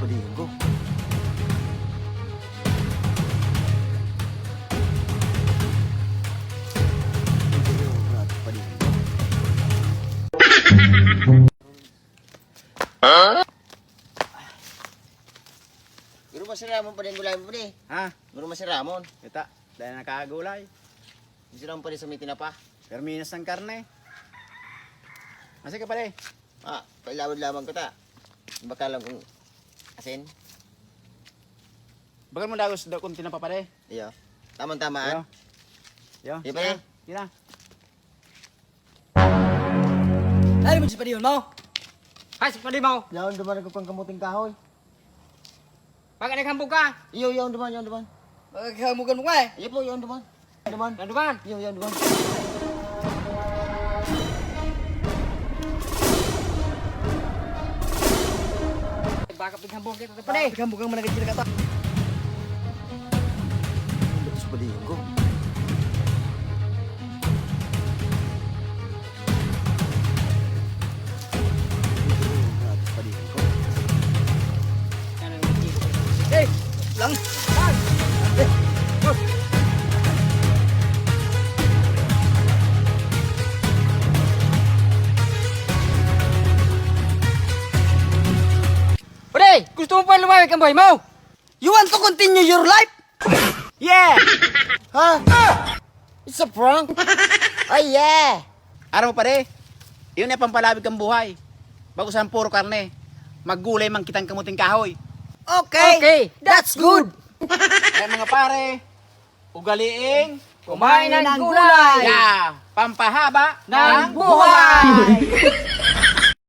Padihin ko. Guru masih Ramon pa din gulay mo pa din. Ha? Guru masih Ramon. Kita, dahil nakagulay. Masih Ramon pa din sa may tinapa. Perminas ng karne. Masih ka pala eh. Ah, pailawad lamang ko ta. Baka lang kung asin. Bakal mo dagos daw kung tinapa pala eh. Iyo. Tama-tamaan. Yo. Di ba eh? Yun na. Ay, mo si Padihin mo. Ay, pwede mo. Yaon duman ko pang kamuting kahoy. Bakit naghambog ka? Iyo, yaon duman, yaon duman. Magkamugan mo ka eh. Iyo po, yaon duman. Duman. Nanduman. Iyo, yaon duman. Baka pighambog kita sa pwede. Magkamugan mo nagkikita ka ta. Sa padihin ko. Padihin ko. Eh, lang. Pwede, gusto mo pa lumawag ang buhay mo? You want to continue your life? Yeah! Ha? It's a prank? Oh yeah! Araw mo pare. Yun na pampalabig ang buhay. Bago saan puro karne. Maggulay mang kitang kamuting kahoy. Okay. That's good. Kaya mga pare, ugaliing Kumain ng gulay. yeah, pampahaba Ng buhay!